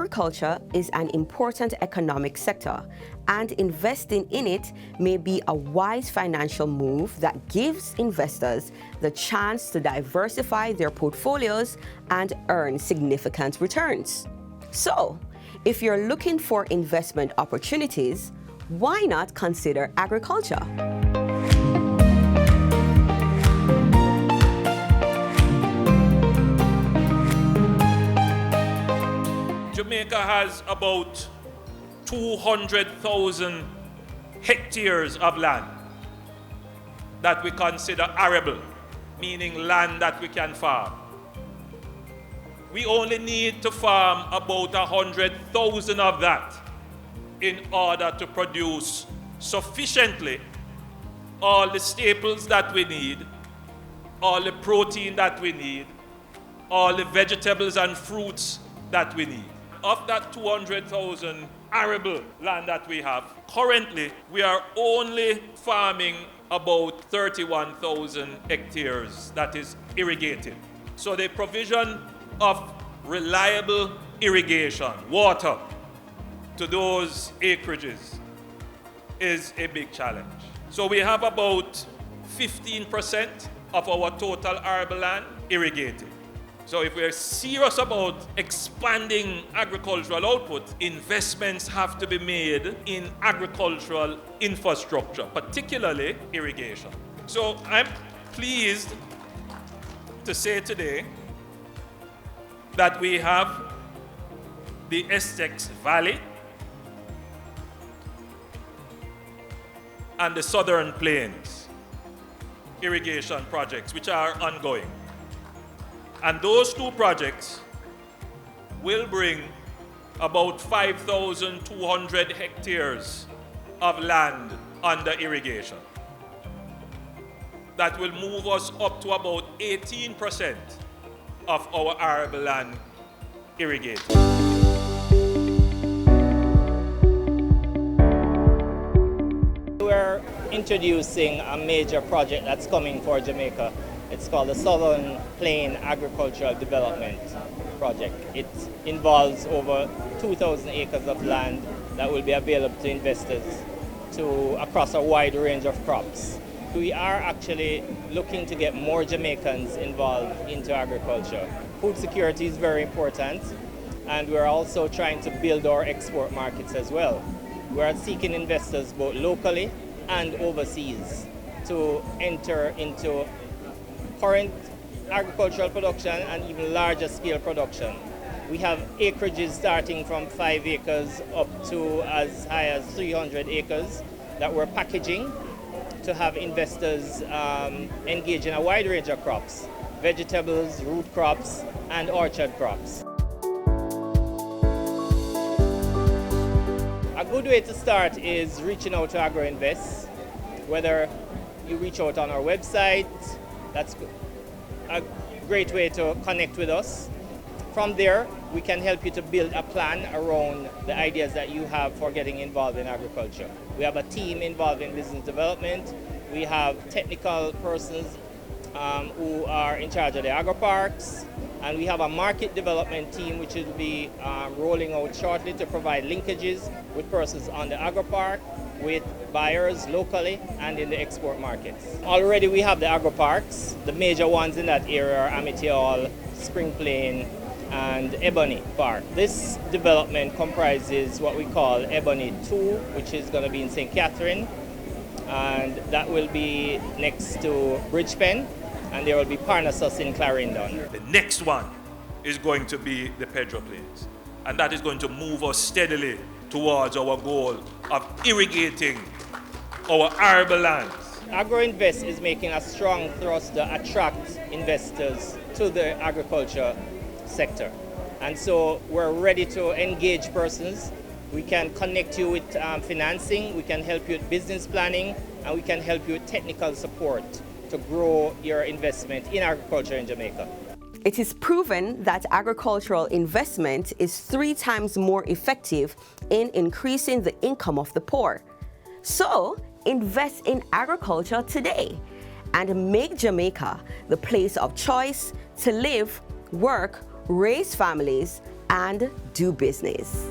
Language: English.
Agriculture is an important economic sector, and investing in it may be a wise financial move that gives investors the chance to diversify their portfolios and earn significant returns. So, if you're looking for investment opportunities, why not consider agriculture? Jamaica has about 200,000 hectares of land that we consider arable, meaning land that we can farm. We only need to farm about 100,000 of that in order to produce sufficiently all the staples that we need, all the protein that we need, all the vegetables and fruits that we need. Of that 200,000 arable land that we have, currently we are only farming about 31,000 hectares that is irrigated. So the provision of reliable irrigation, water, to those acreages is a big challenge. So we have about 15% of our total arable land irrigated. So if we're serious about expanding agricultural output, investments have to be made in agricultural infrastructure, particularly irrigation. So I'm pleased to say today that we have the Essex Valley and the Southern Plains irrigation projects, which are ongoing. And those two projects will bring about 5,200 hectares of land under irrigation. That will move us up to about 18% of our arable land irrigated. We're introducing a major project that's coming for Jamaica. It's called the Southern Plain Agricultural Development Project. It involves over 2,000 acres of land that will be available to investors across a wide range of crops. We are actually looking to get more Jamaicans involved into agriculture. Food security is very important, and we're also trying to build our export markets as well. We are seeking investors both locally and overseas to enter into current agricultural production and even larger scale production. We have acreages starting from 5 acres up to as high as 300 acres that we're packaging to have investors engage in a wide range of crops, vegetables, root crops, and orchard crops. A good way to start is reaching out to Agro Invest, whether you reach out on our website. That's a great way to connect with us. From there, we can help you to build a plan around the ideas that you have for getting involved in agriculture. We have a team involved in business development. We have technical persons who are in charge of the agro parks. And we have a market development team which will be rolling out shortly to provide linkages with persons on the agro park, with buyers locally and in the export markets. Already we have the agro parks. The major ones in that area are Amity Hall, Spring Plain, and Ebony Park. This development comprises what we call Ebony 2, which is going to be in St. Catherine, and that will be next to Bridgepen, and there will be Parnassus in Clarendon. The next one is going to be the Pedro Plains, and that is going to move us steadily towards our goal of irrigating our arable lands. Agro Invest is making a strong thrust to attract investors to the agriculture sector. And so we're ready to engage persons. We can connect you with financing, we can help you with business planning, and we can help you with technical support to grow your investment in agriculture in Jamaica. It is proven that agricultural investment is 3 times more effective in increasing the income of the poor. So, invest in agriculture today and make Jamaica the place of choice to live, work, raise families, and do business.